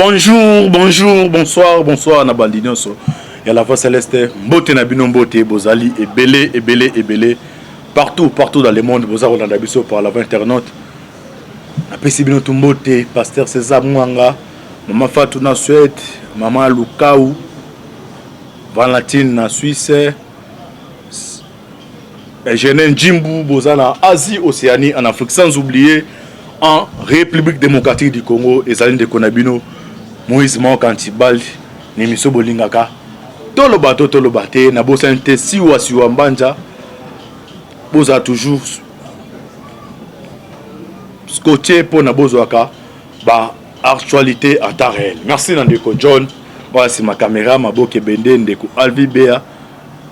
Bonjour, bonjour, bonsoir, bonsoir, Nabandinyoso. Il y a la voix céleste, Mbote Nabino Mbote, Bozali, et partout dans le monde, Bozaro Nandabiso par la voix internaute. Napesibino Tumbote, Pasteur César Mwanga, Maman Fatou na Suède, Maman Lukaou, Valentine na Suisse, Eugène Jimbu, Bozana, Asie, Océanie, en Afrique, sans oublier en République démocratique du Congo, Ezaline de Konabino, Moïse Mokantibal, Nemiso Bolingaka, Tolobate, Nabosante, Siwa Mbanja, Boza toujours scotché pour Nabozwaka, actualité à temps réel. Merci Nandeko John, voici ma caméra, ma boke bende, Ndeko Alvi Bea,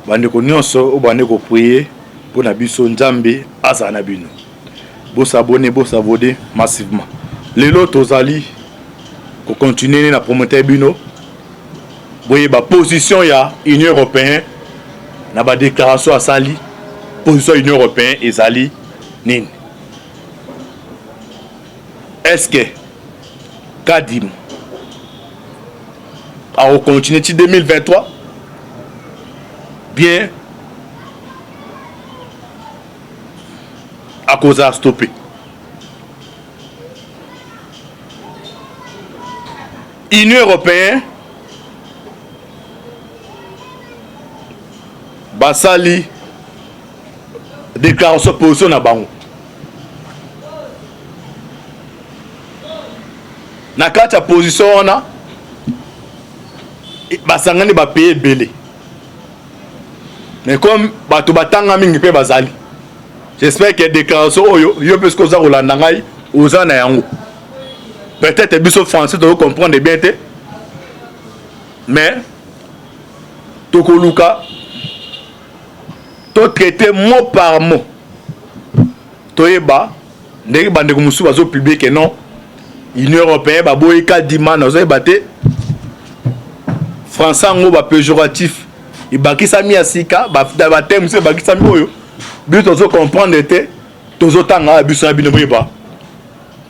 Bandeko Nyonso, Bandeko prier pour Nabiso Nzambe, Azanabino. Vous s'abonnez, vous s'abonnez massivement. Les lots Ozali, pour continuer à promouvoir Bino. Vous voyez, la position il y a Union Européenne, la déclaration à Sali, position Union Européenne et Sali, Nin. Est-ce que Kadim a continué en 2023? Bien. À cause de stopper. Union Européenne, Basali, déclaration position na bango. Na kati ya position wana, basangani ba payer belé. Mais comme bato batanga mingi pe bazali. J'espère que la déclaration, yo parce que vous avez l'andangai, vous en avez. Peut-être que les français doivent comprendre bien, mais Tokoluka, to traité mot par mot. Toyeba, ndenge bande kumusu bazo publier que non, Union Européenne ba boyeka dima na zo baté. Français ngo ba péjoratif. Ibakisa mi asika, ba thème c'est bakisa mi oyo. But on comprendre était tous tanga biso na bino ba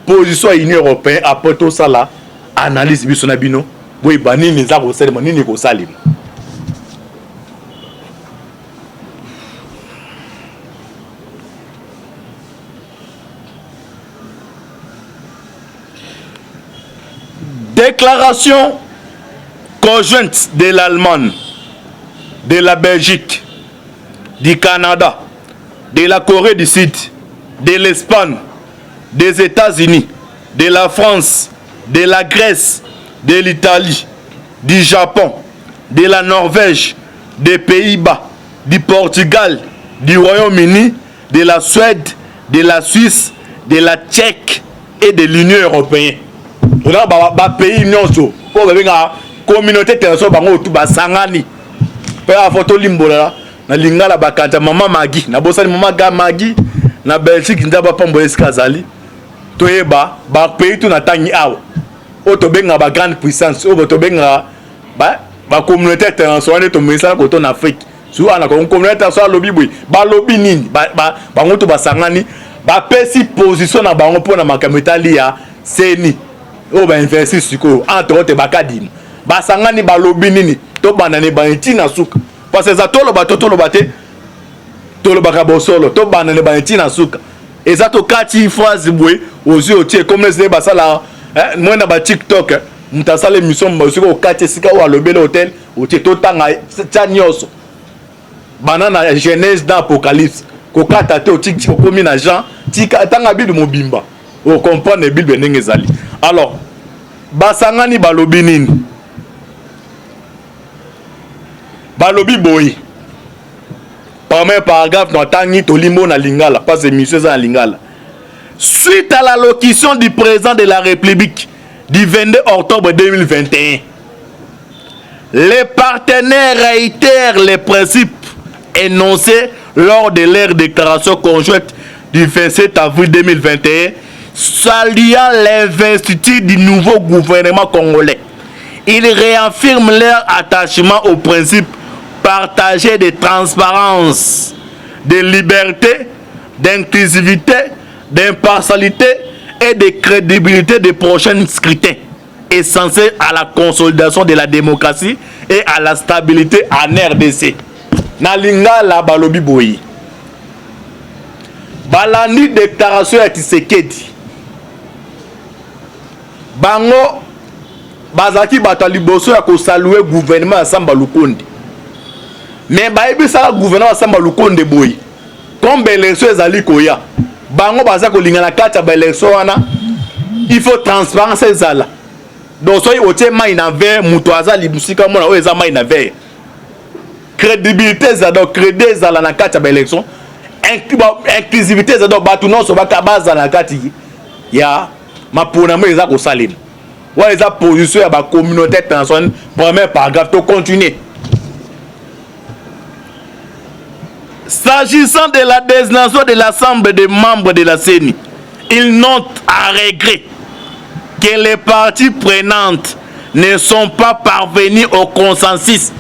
position Union Européenne après tout ça là analyse biso na bino boy ba nini za ko selema nini ko salim. Déclaration conjointe de l'Allemagne, de la Belgique, du Canada, de la Corée du Sud, de l'Espagne, des États-Unis, de la France, de la Grèce, de l'Italie, du Japon, de la Norvège, des Pays-Bas, du Portugal, du Royaume-Uni, de la Suède, de la Suisse, de la Tchèque et de l'Union Européenne. On a pays nyonso pour la communauté internationale tout basangani. Pe a photo limbola na lingala bakanta mama Magi na bosani mama ga Magi na Belgique ndaba pambo eskazali toyeba ba pays tout na tangi awa o to benga ba grande puissance o to benga ba communauté internationale to mesa ko to na Afrique su ana ko communauté internationale lobby boy ba lobby nini ba ngoto basangani ba pesi position na bango pona makameta ya seni o ba investir siko entre te bakadim basangani ba lobby nini to banane ba ntina suka parce que ça tolo bate tolo bakabosolo to banane ba ntina suka et ça to kati phrase boy ozi otie comme les basala moi na ba TikTok mutasala émission mbosiko o kati sika o alobele hôtel otie to tanga tsanyoso banana Genèse d'Apocalypse ko kata te o TikTok ko mi na Jean tika tanga bible mobimba o comprendre bible ndenge ezali alors basangani balobi nini balobi boy premier paragraphe dans tangi tolimbo na lingala pas émission za lingala suite à l'allocution du président de la République du 22 octobre 2021 les partenaires réitèrent les principes énoncés lors de leur déclaration conjointe du 27 avril 2021 saluant l'investiture du nouveau gouvernement congolais. Ils réaffirment leur attachement aux principes partagés de transparence, de liberté, d'inclusivité, d'impartialité et de crédibilité des prochains scrutins. essentiel à la consolidation de la démocratie et à la stabilité en RDC. Nalinga la balobi boyi. Balandi déclaration ya Tshisekedi. Bango bazaki bato liboso ya ko saluer gouvernement ya Samba Lukonde. Mais bayebi ça gouvernement ya Samba Lukonde boyi. Comme l'élection ezali koya. Bango baza ko lingana kati ya élection wana. Il faut transparence ezala. Donc soy otie mai na ver muto azali musika mona o eza mai na ver. Crédibilité ezala, crédit ezala na kati ya élection. Inclusivité ezala bato nyonso bakabaza na kati ya maponamo eza ko salim. Wa eza position ya ba communauté internationale premier paragraphe to continuer. S'agissant de la désignation de l'Assemblée des membres de la CENI, il note à regret que les parties prenantes ne sont pas parvenues au consensus.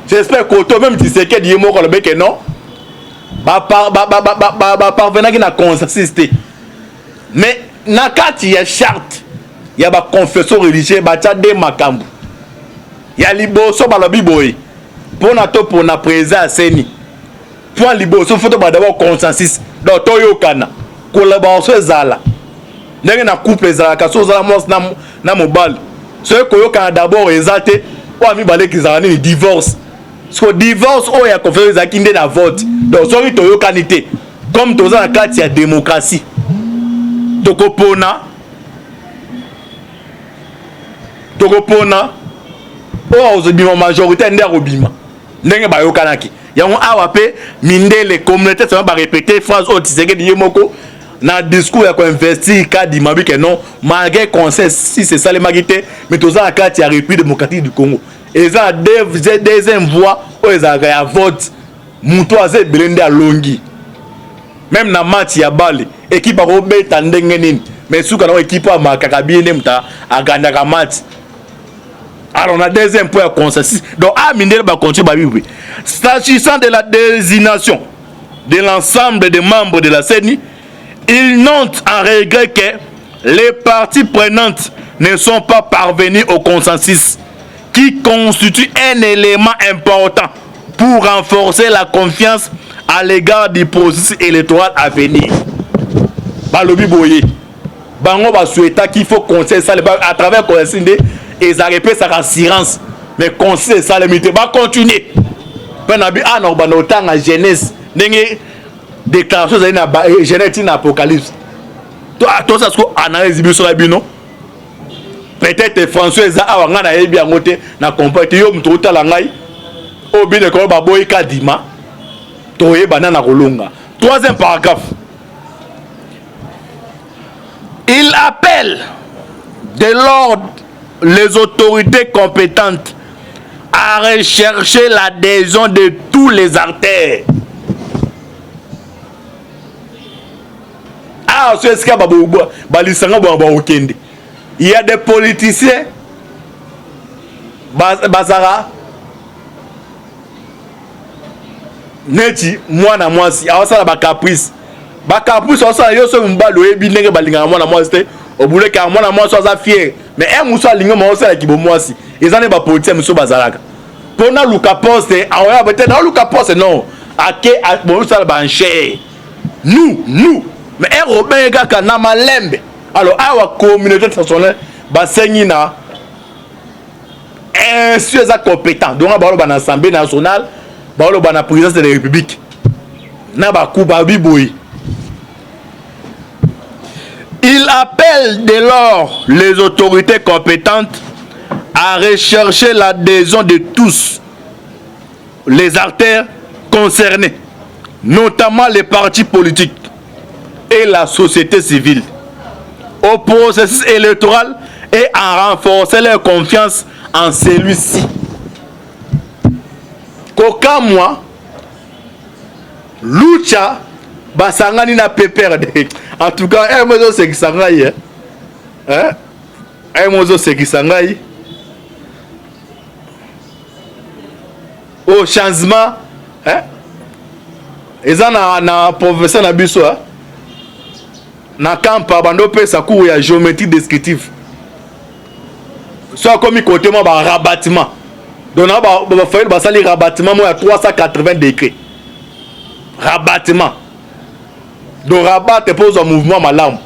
J'espère que toi même tu sais que Dieu m'a que non. Parvenant qui n'a consensus. Mais nakati ya charte, il y a ba confession religieuse, ba tchade makambu. Il y a liboso ba la biboy. Pour na to pour na présent CENI. Point liboso faut d'abord consensus. Donc toyo kana. Collaboration ezala. Ndenge na couple ezala kaso zala mos na mobile. Ce koyo kana d'abord ezate o ami balé ki zala ni divorce. So divorce o ya conférence za kinde na vote. Donc so toyo kanité. Comme toza na kati ya démocratie. Tokopona o ozobima majorité ndé robima. Ndenge ba yokanaki. Yango awa pe mindele communauté ça va répéter phrase au Tshisekedi yemoko na discours ya ko investir kadi mabi que non malgré conseil si c'est ça les magité mais tous en carte ya République démocratique du Congo et ça deuxième voix au ezaka ya vote muto aze belende a longi même na match ya balle équipe ko beta ndenge nini mais suka na équipe a makaka bien mta aganda ka match. Alors on a deuxième point consensus. Donc à mindele ba continuer ba bibi. S'agissant de la désignation de l'ensemble des membres de la CENI, il note en regret que les parties prenantes ne sont pas parvenues au consensus qui constitue un élément important pour renforcer la confiance à l'égard du processus électoral à venir. Balobi boye. Bango ba souhaita qu'il faut conseiller ça à travers consensus et ça répète sa rassurance. Mais conseiller ça limité va continuer. Penabi non ba notanga jeunesse ndenge déclaration za na jeunesse na apocalypse. To ça ce qu'on analyse biso la bino. Peut-être François za awanga na yebi angote na comporte yo mto utala ngai. Obine ko ba boy kadima. To yeba na kolonga. Troisième paragraphe. Il appelle de l'ordre les autorités compétentes à rechercher l'adhésion de tous les artères. Ah, c'est ce qu'il y a des politiciens Bazara Neti, moi na moi si, ça ba caprice. Ba caprice ça yo so mbalo ebi ndenge balinga moi na moi c'était au boulot car moi na moi ça fier. Mais un moussa linga moi ça qui bo moi si. Ils en est ba politicien monsieur Bazaraka. Pour na Luka Poste, ah peut-être na Luka Poste non. Ake bon ça ba encher. Nous mais un Robin gaka na malembe. Alors awa communauté nationale ba sengina un sujet compétent. Donc ba lo ba l'Assemblée nationale, ba lo ba na présidence de la République. Na ba kuba biboyi. Il appelle dès lors les autorités compétentes à rechercher l'adhésion de tous les acteurs concernés, notamment les partis politiques et la société civile, au processus électoral et à renforcer leur confiance en celui-ci. Koka moi, Lucha, basangani na pépère. En tout cas, un mozo c'est qui s'engaille. Un mozo c'est qui s'engaille. Au changement, ils ont na professeur na biso na camp bando pe sa cours ya géométrie descriptive. soit comme côté moi ba rabattement donc ba faire ba sali rabattement moi à 380 degrés rabattement donc rabat te pose un mouvement malam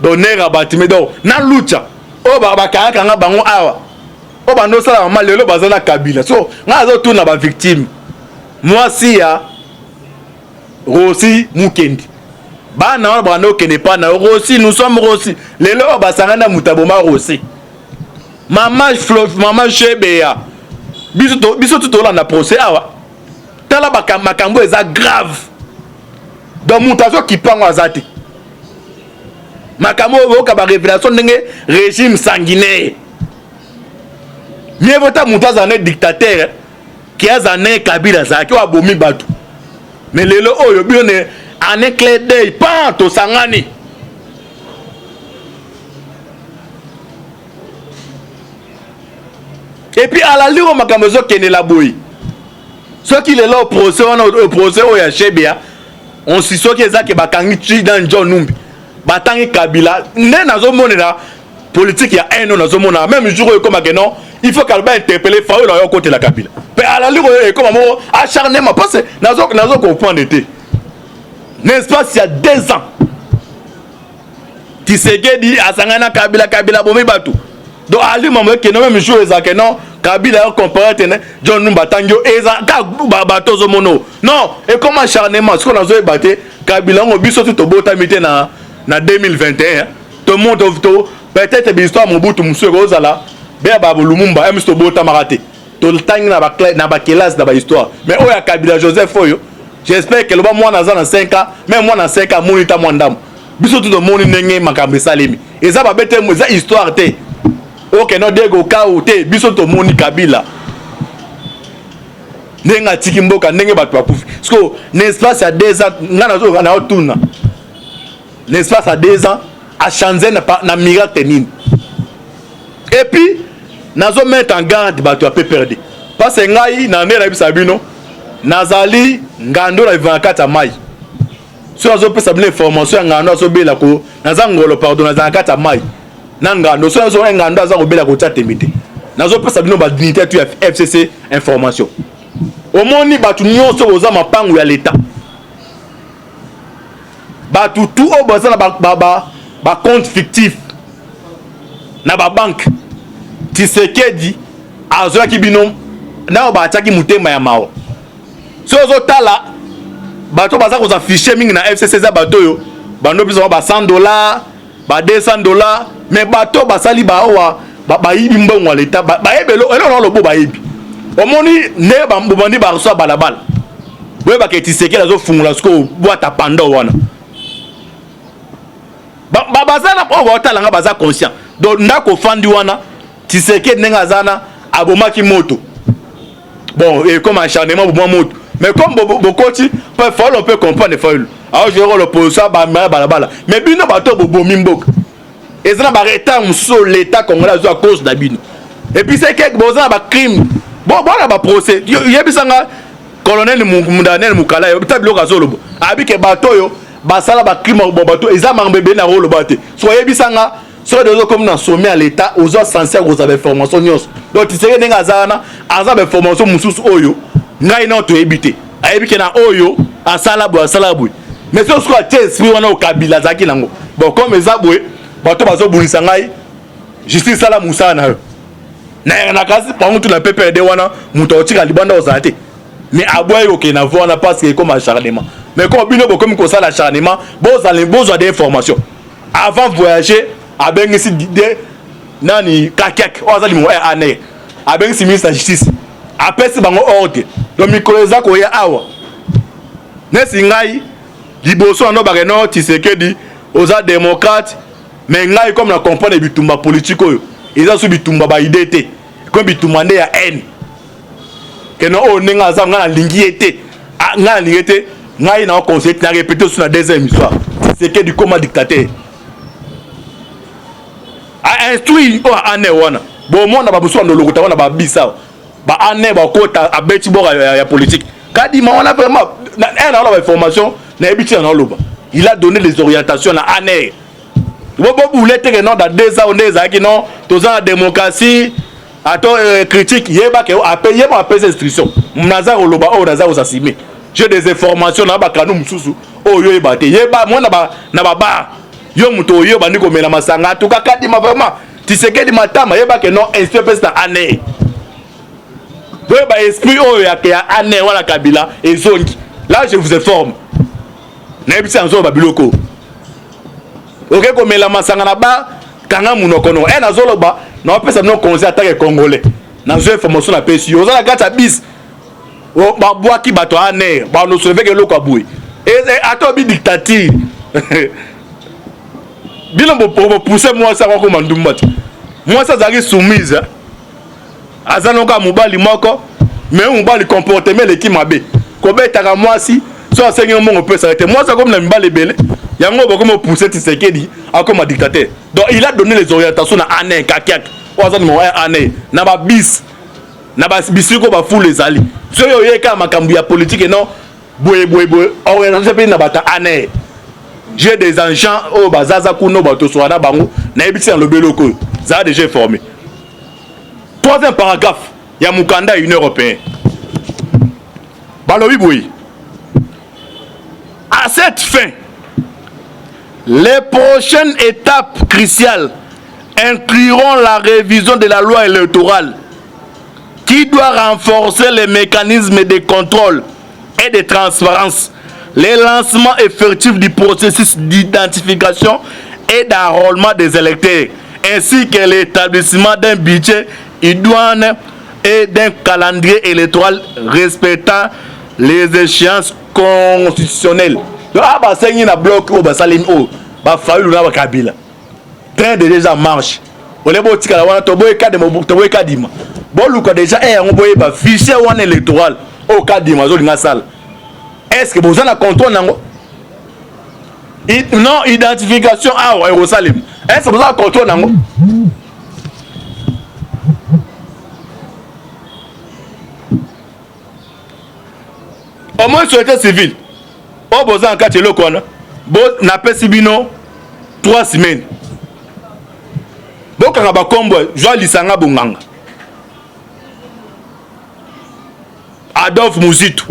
donner rabattement donc na lucha o ba kanga bango awa o ba no sala mal lelo bazana Kabila so nga zo tourna ba victime moi si ya Rossi Mukendi bana ba no kene pas na Rossi nous sommes Rossi lelo ba sangana mutaboma Rossi maman Chebea biso tout na procès awa tala makambo eza grave donc mutation qui pango azati makambo oka ba révélation ndenge régime sanguinaire mieux vaut mutaza ne dictateur qui a zané Kabila zaki wa bomi batu mais lelo oyo bione en éclair d'œil pas to sangani et puis à la lire makambo zo kene la boy ceux qui les là au procès oya Chebea on si ceux qui ezaki bakangi chi dans John Numbi batangi Kabila ne nazo monela politique ya un nazo mona même jour comme non il faut qu'elle va interpeller Faou dans côté la Kabila mais à la lire comme un acharnement parce que nazo comprendre été n'est-ce pas s'il y a 2 ans Tshisekedi asangana Kabila bomi batu donc ali maman que non même jour ezaki non Kabila comparé John Numba tangio eza ka bato zo mono non et comme acharnement ce qu'on a zo batté Kabila ngo biso tout bota mité na 2021 tout le monde peut-être l'histoire Mobutu Musu Rozala be ba Lumumba em sto bota maraté tout le temps na ba classe na ba histoire mais oya Kabila Joseph Oyo j'espère que le ba moi na 5 ans même moi na 5 ans monita mwandam biso tout le monde ndenge makambe salemi eza ba bete mo eza histoire te ok no dego ka ote biso to moni Kabila nenga tikimboka ndenge batu bakufi parce que n'est-ce pas ça 2 ans ngana zo na otuna n'est-ce pas ça 2 ans a changé na miracle nini et puis nazo mettre en garde batu a peu perdu parce que ngai na nera bisabino nazali ngando la 24 mai so nazo pesa bile information ngando so bela ko nazangolo pardon na 24 mai nanga no so ngando aza ko bela ko tsatemite nazo pesa bino ba dignité tu FCC information omoni batu nyonso oza mapangu ya l'état batu tout o boza na ba compte fictif na ba banque Tshisekedi azoya ki bino na ba ataki mutema ya mao so ozo tala bato baza ko afficher mingi na FCC za bato yo bando biso ba $100 ba $200 mais bato basali ba owa ba yibi mbongo ya l'état ba yebelo elo lo bo ba yibi omoni ne ba mbobandi ba reçoit balabala we ba ke Tshisekedi azo fungula sko boîte à panda wana bazana po ba nga baza conscient donc ndako fandi wana Tshisekedi nenga zana abomaki moto bon et comme acharnement bon moto mais comme bokoti on peut comprendre folle alors je rôle l'opposition ba balabala mais bino bato bobomi mboka ezana ba retard sur l'état congolais à cause d'abino et puis c'est quelque bozana ba crime bon ba procès yebisanga colonel Mundanel Mukala yobita biloko azolobo abike bato yo basala ba crime bato ezama mbebe na rôle bate soyez bisanga soit de comme dans sommet à l'état aux autres censés vous avez formation nyos donc tu sais nga zana azaba formation mususu oyo ngai na to ebité ayebike na oyo asala bu mais ce soit esprit wana au Kabila zaki nango bon comme ezabwe bato bazo bulisa ngai justice sala musana na kasi pa mutu na PPRD wana mutu otika libanda ozate mais aboye ok na voir na parce que comme acharnement mais comme bino comme ko sala acharnement besoin d'information avant voyager abengisi de nani kakek ozali mo ane abengisi ministre de justice apesi bango ordre donc mikolo za ko ya awa nesi ngai liboso ando ba no Tshisekedi oza démocrate mais ngai comme na comprendre bitumba politique oyo eza su bitumba ba idée te comme bitumba nde ya haine que non o nenga za ngana lingi ete ngana lingi ete ngai na conseil na répéter sur la deuxième histoire Tshisekedi comme dictateur a instruit o ane wana bon mona ba buso ndo lokota wana ba bisa ba ane ba kota abeti bora ya politique kadi ma wana vraiment na information na ebiti na loba il a donné les orientations na ane Vous voulez que non dans 2 ans on est qui non tous la démocratie attends critique yeba que a payer ma payer instruction mnaza oloba o naza osasime j'ai des informations na ba kanu mususu o yo ebate yeba moi na ba yo muto yo bandi ko mela masanga to kakadi ma vraiment tisekedi matama yeba que non espèce na année ba esprit o ya ke année wala kabila ezongi là je vous informe na ebisa nzo ba biloko ok comme la masanga na ba kanga munoko no na zoloba na pesa no conseil attaque congolais na zo information na pesi oza na kata bis o ba boaki bato ane ba no sauver que loko abui et atobi dictature bilo bo pousser moi ça ko mandumba moi ça zaki soumise azano ka mobali moko mais mobali comportement l'équipe mabe ko betaka moi si so asengi mongo peut s'arrêter moi ça comme na mbale belé yango boko mo pousser Tshisekedi a comme dictateur donc il a donné les orientations na ane kakiak oazani mo ane na ba bis na ba bisiko ba fou les ali so yo yeka makambu ya politique non boye orientation pe na bata ane j'ai des agents au bazaza kuno bato soana bango na ebisi en lobeloko ça déjà formé 3e paragraphe ya mukanda Union européenne balobi boy. À cette fin, les prochaines étapes cruciales incluront la révision de la loi électorale qui doit renforcer les mécanismes de contrôle et de transparence, le lancement effectif du processus d'identification et d'enrôlement des électeurs, ainsi que l'établissement d'un budget idoine et d'un calendrier électoral respectant les échéances constitutionnelles. Donc, ah, c'est un bloc au Basalim O, Bafaïlou na Kabila. Train de déjà marche. On est beau tika la wana toboye kade mo toboye kadima. Bon luka déjà on boye ba fichier one électoral au kadima zo linga sala. Est-ce que vous avez un contrôle nango? Non identification à Jérusalem. Est-ce que vous avez un contrôle nango? Au moins sur l'état civil. Au besoin en cas de l'okona. Bon na pesi bino 3 semaines. Bon quand ba kombo Joa Lisanga Bonganga. Adolphe Muzitu.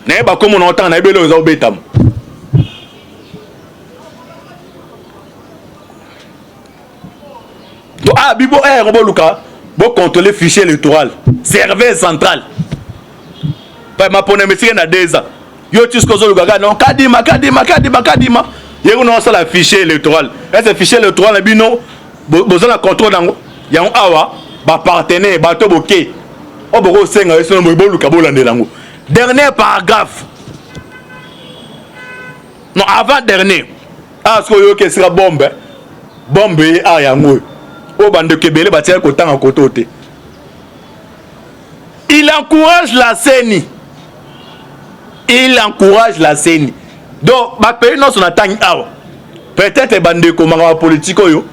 Na ba komo na otanga na ebelo za obetam. Donc ah bibo robo luka bo contrôler fichier électoral, serveur central. Pas ma pone monsieur na 2 ans. Yo tisko zo luka non kadima. Yego non ça la fichier électoral. Et ce fichier électoral bino besoin de contrôle nango. Ya awa ba partenaire ba to boké. O boko senga eso mo bo luka bo landelango. Dernier paragraphe. Non, avant-dernier. Ah, ce que sera bombe. Bombe a yango. O bande kebele batia kotan en côté. Il encourage la CENI. Donc, ma pays non son attend awa. Peut-être bande komanga politique yo.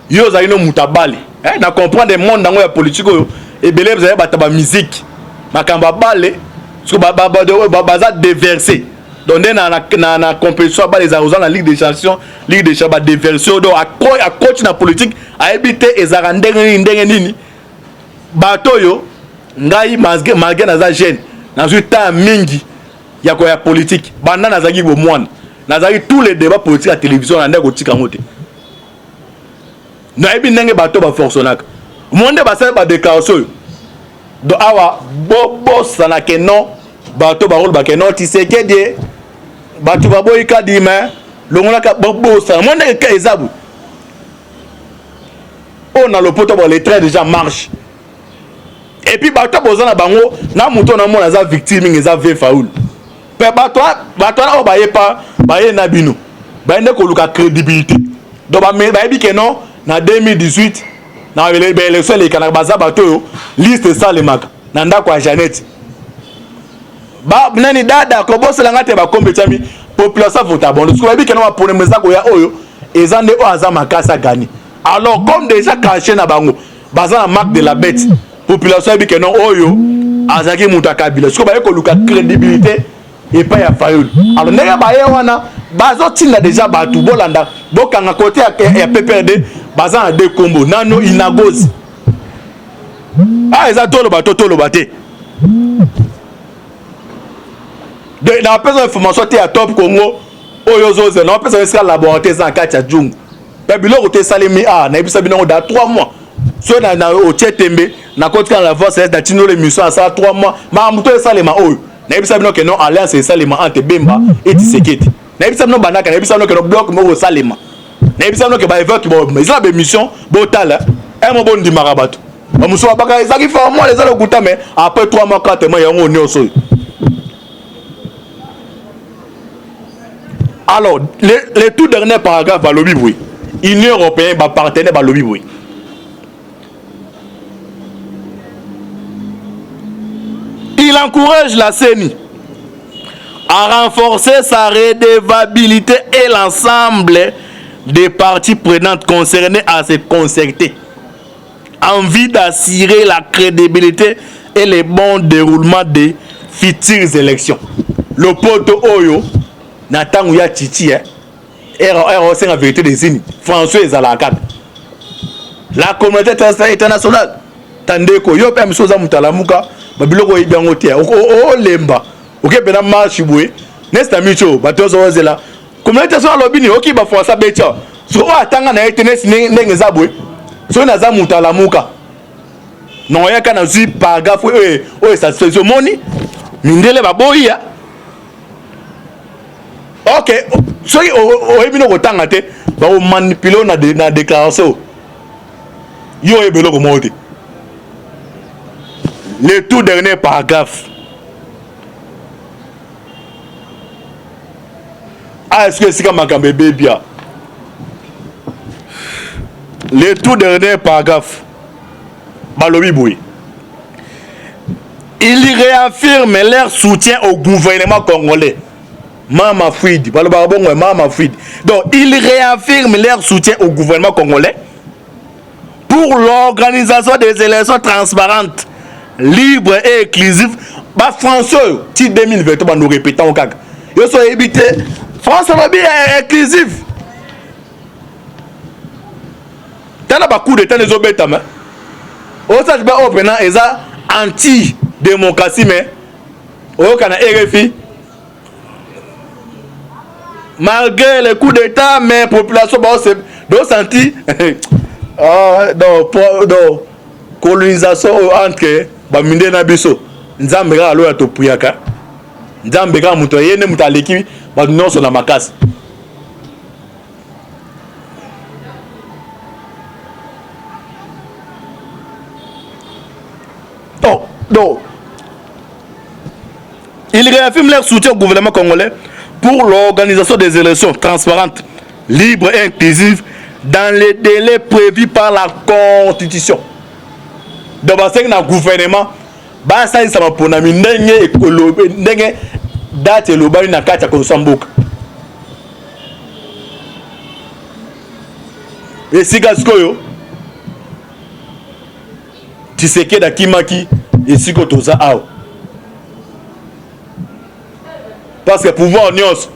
Yo za ino mutabali. Na comprendre le monde dans la politique yo. Et belé vous avez bataba musique. Makamba balé. Parce que baza déversé. Donc na compétition ba les arrosants la Ligue des Champions, Ligue des Champions déversion donc à coach na politique a éviter ezara ndenge nini. Bato yo ngai malgré na za jeune. Na zu temps mingi ya ko ya politique. Banda na zaki bo mwana. Na zaki tous les débats politiques à télévision na ndeko tika ngote. Na ebi ndenge bato ba forçonaka. Monde ba sa ba déclaration. Do awa bobo sana ke non bato ba rôle ba ke non Tshisekedi bato ba boy kadima longola ka bobo sana monde ke ezabu on a le poto ba les trains déjà marche et puis bato bozana bango na muto na mona za victime ngeza ve faul pe bato na ba yepa ba ye na bino ba ende ko luka crédibilité do ba ebi ke non na 2018 na élection les kana baza bato yo liste ça les maka na ndako ya Jeannette ba nani dada ko bosela ngate ba kompetami population vota bon parce que babi kana pour meza ko ya oyo ezande o aza makasa gani alors comme déjà caché na bango baza na marque de la bête population babi kana oyo azaki muta kabila parce que ba ko luka crédibilité et pas ya fayul alors ndenge ba ye wana bazo tinda déjà batu bolanda bokanga côté ya PPRD baza na deux combos nano inagozi eza tolo bate de na pesa information te ya Top Congo oyo zoze na pesa esika laboratoire za kati ya jungu ba biloko te salemi na ebisa bino da 3 mois so na o chetembe na côté quand la voix c'est da tino l'émission à ça 3 mois ma muto esalema oyo na ebisa bino que non alliance esalema entre Bemba et Tshisekedi na ebisa bino banaka na ebisa bino que no bloc mo salema na ebisa bino que ba évoque bo mais la émission botala mo bon di marabato ba muso baka ezaki fa moi les autres goûta mais après 3 mois 4 mois yango nyoso. Alors les tout derniers paragraphes va lobby oui Union européenne va partenaire va lobby oui il encourage la CENI à renforcer sa redevabilité et l'ensemble des parties prenantes concernées à se concerter en vue d'assurer la crédibilité et le bon déroulement des futures élections. Le poto oyo Nathan ya Titi c'est la vérité des signes François ezalaka la communauté internationale tandeko yo pe msoza mutalamuka babiloko yibango te o lemba oke pena marche boye nesta micho batozo zela communauté internationale lobini oki ba força becha so o atanga na etene ndenge za boye so na za mutalamuka non ya kana zi paragraphe o satisfaction moni mindele baboya. Ok, so o ebino ko tanga te ba o manipuler na déclaration yo ebelo ko moti le tout dernier paragraphe est-ce que c'est comme makambe bebia le tout dernier paragraphe balobi boui il réaffirme leur soutien au gouvernement congolais. Mama Fouidi, Mama Fouidi. Donc, ils réaffirment leur soutien au gouvernement congolais pour l'organisation des élections transparentes, libres et inclusives. Bah, François, si 2020, nous répétons, ils sont évité. France va bien inclusif. T'as là, coup de temps, les obétants. Au sens où anti-démocratie, mais au Canada, RFI. Malgré les coups d'état, mais la population doit sentir donc colonisation entre Baminde na biso. Nzambera alo ya topuyaka. Nzambera muto yene mutaleki ba nyonso na makasi. Donc il réaffirme leur soutien au gouvernement congolais pour l'organisation des élections transparentes, libres et inclusives dans les délais prévus par la Constitution. Donc, c'est un gouvernement, ça y est, ça va pour nous, date et l'obali na kati ya Konsamboka. Et si Gaskoyo, Tshisekedi Akimaki, et si Kotoza Ao. Parce que pouvoir nyos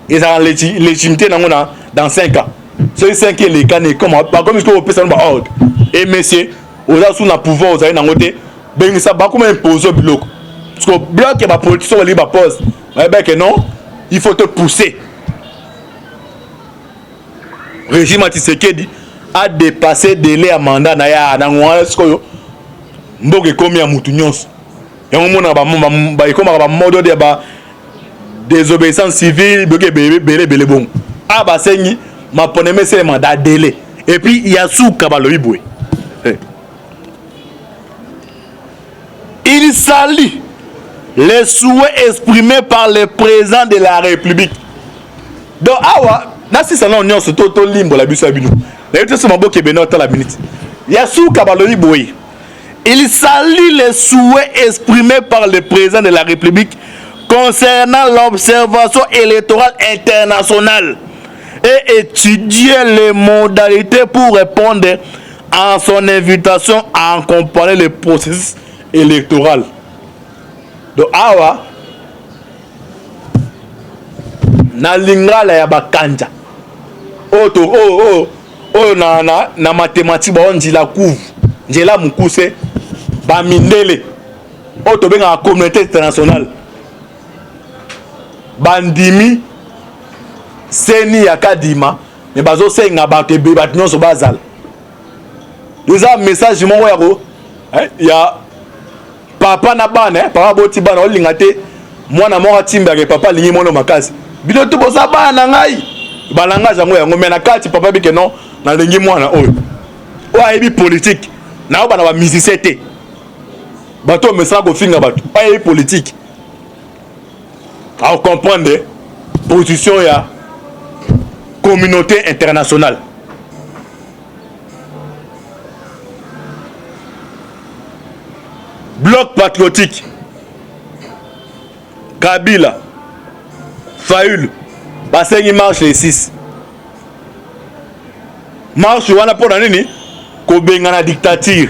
ils ont légitimité dans 5 ans. Ceux 5 ans les canés comme il faut personne ordre. Et messieurs, aux a sous na pouvoir aux a na côté ben ça ba comme imposer bloc. Parce que bloc et ba politicien li ba pose. Ben que non, il faut te pousser. Régime Tshisekedi a dépassé délai à mandat na ya na ngwa sko mboke komi ya mutu nyos. Yamona ba ikoma ba modo de ba désobéissance civile belé bon ah ba sengi ma poneme c'est mandat délai et puis il y a sous kabalobi boué il salue les souhaits exprimés par le président de la République. Donc awa na si ça non nyonso toto limbo la biso abino na yote so maboke benota la minute il y a sous kabalobi boué. Il salue les souhaits exprimés par le président de la République concernant l'observation électorale internationale et étudier les modalités pour répondre à son invitation à accompagner le processus électoral. Donc, awa, na lingala ya bakanja na mathématique ba onjila kuvu njela mukuse ba mindele to benga la communauté internationale bandimi seni ya kadima mais bazo senga ba te be ba nyonso bazala déjà message moko yako ya papa na bana papa boti bana olinga te mwana moko timba ke papa lingi mono makasi bino to boza bana na ngai balanga jango yango mais na kati papa bike non na lingi mwana oyo ayebi politique na bana ba musicien te bato message ko finga bato ayebi politique à comprendre position ya communauté internationale. Bloc patriotique Kabila Fayoul basengi marche les 6 marche wana pona nini ko benga na dictature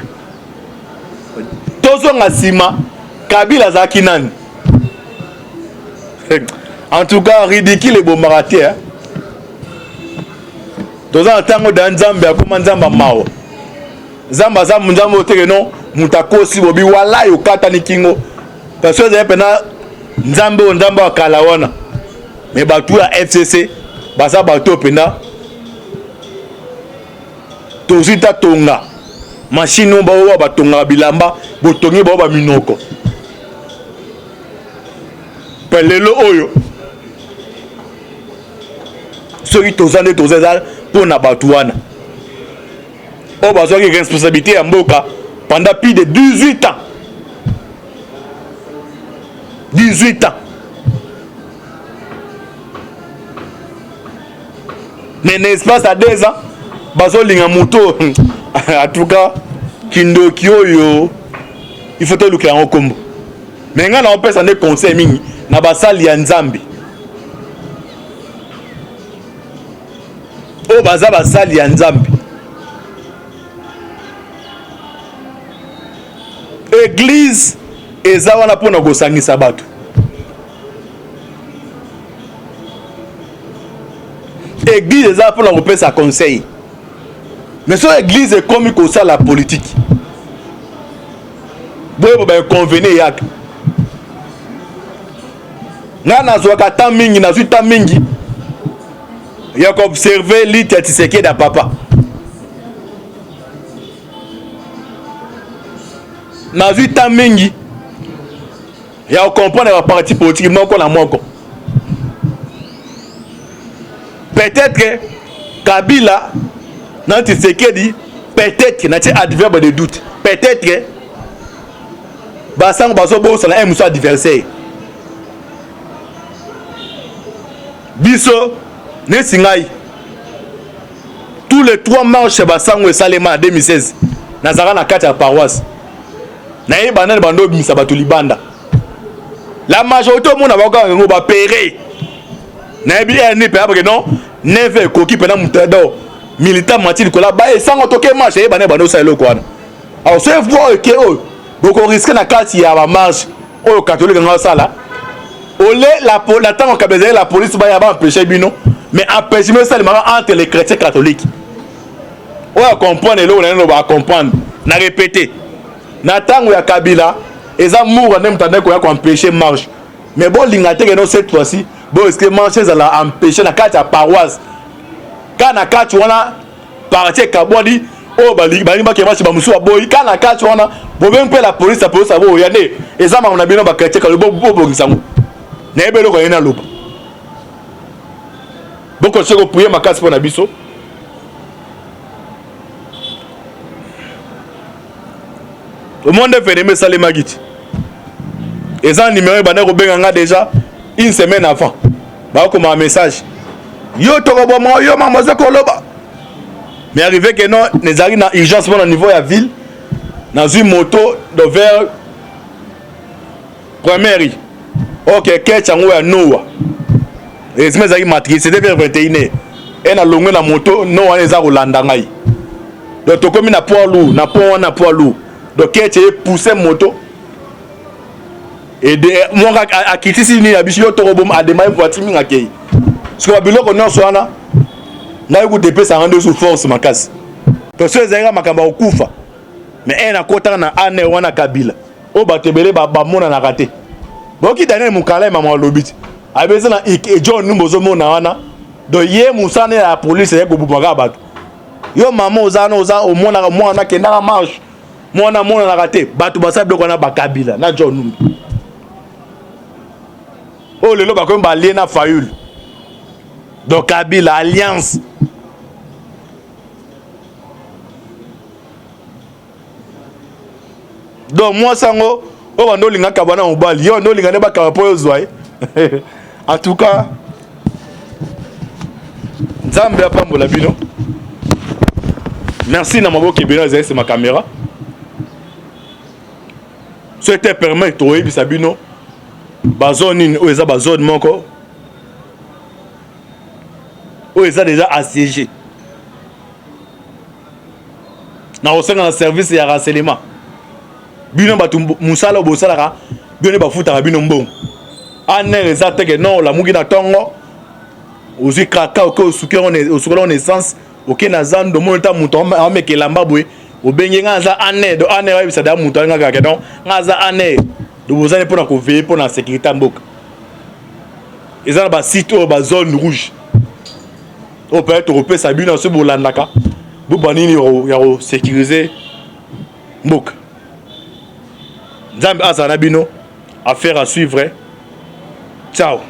tozo ngasima Kabila zaki nani en tout cas ridicule bon maraté tozo ntango da nzambe akoma nzamba mawo zamba za munzambo teke non mutakosi bobi wala yokata ni kingo parce que pena nzambe wa kala wana mais batu ya FCC basa bato pena tozita tonga machine ba wa batonga bilamba botongi ba minoko pelelo oyo soki tozande tozeza pona batu wana o bazwaki responsabilité ya mboka pendant plus de 18 ans. 18 ans. Mais l'espace à 2 ans, bazo linga moto. En tout cas, kindo kyoyo, il faut te luka en combo. Mais nga na on peut s'en conseil mingi na basali ya Nzambi. O baza basali ya Nzambi. Église eza wana pona kosangisa bato. Église eza pona kopesa conseil. Mais so église est comme ça la politique. Boye ba convenir yak. Nga nazwaka ta mingi nazwi ta mingi. Ya ko observer lit ya Tshisekedi da papa. Nazwi ta mingi ya comprendre la partie politique moko na moko. Peut-être que Kabila na Tshisekedi peut-être que na ti adverbe de doute. Peut-être que basango baso bo sala un adversaire. Biso ne singai tous les 3 marches basango esalema en 2016 nazara na kati ya paroisse. Naye banane bando bimisa bato libanda. La majorité au monde a ngo ba péré. Naye bi ni pe parce que non, neve koki pena mutado militant mati ko la ba e sango toke marche e banane bando sa eloko wana. Alors c'est voir que beaucoup risque na kati ya ba marche o catholique nga sala. Olé la temps kabezé la police ba ya ba empêcher bino, mais empêcher ça entre les chrétiens catholiques. On comprendre le on va comprendre, na répéter. Na tango ya Kabila eza moura nem tande ko ya ko empêcher marche mais bon lingate que non cette fois-ci bon est-ce que marche ça la empêcher na kati ya paroisse kana kati wana partie kabodi o bali ba ke marche ba musu boy kana kati wana bo ben pe la police abo ya ne eza ma on a bino ba chrétien ka bo ngisango na ebelo ko yena loba boko seko prier makasi pona biso. Le monde est venu saler magiti. Et ça numéro bandeko benganga déjà une semaine avant. Ba comme un message. Yo toko mo yo mamoze koloba. Mais arrivé que non les ari na urgence au niveau ya ville. Dans une moto de vers première. OK, ketchango ya Noah. Et c'est mes matrice c'était vers 21h. Et na longue na moto Noah eza kolanda ngai. Donc to komi na poids lourd, na poids lourd. Donc tu es poussé moto et de moi à quitter si ni abishi yo torobom a démarrer voiture minga kei ce que biloko nyonso wana naye kudepesa yango nde sous force makasi to so ezalaka makambo okufa mais un akotaka na ane wana Kabila oyo bato ebele bamonanaka te boki Daniel Mukala mama alobi ti abeza na John Numba ozomona wana do ye musane ya police ye kobubaka bato yo mama ozana omonaka mwana akendaka marche mwana monanaka te bato basala biloko wana bakabila na John Numba oyo lelo bakomi balie na Fayulu donc Kabila alliance donc moi sango oyo bando olingaka bana mobali yo ndo olingane bakaba mpo ozwa en tout cas nzambe apambola bino merci na maboko ebino ezali ma caméra so ete permet toyebisa bino bazone nini oyo eza bazone moko oyo eza déjà assiégé na kosenga na service ya renseignement bino bato musala bosalaka bino bafutaka bino mbongo anere eza teke non olamuki na ntongo ozwi kaka oke osukela en essence oke na zando moni ta moto amekela mbabwe obenge nga aza anere do anere ayebisa da moto alinga kaka non nga aza anere do bozali mpona koveye mpona sécurité ya mboka eza na basite oyo bazone rouge oyo peut-être kopesa bino so bolandaka boba nini ya kosécuriser mboka nzambe azala na bino affaire à suivre ciao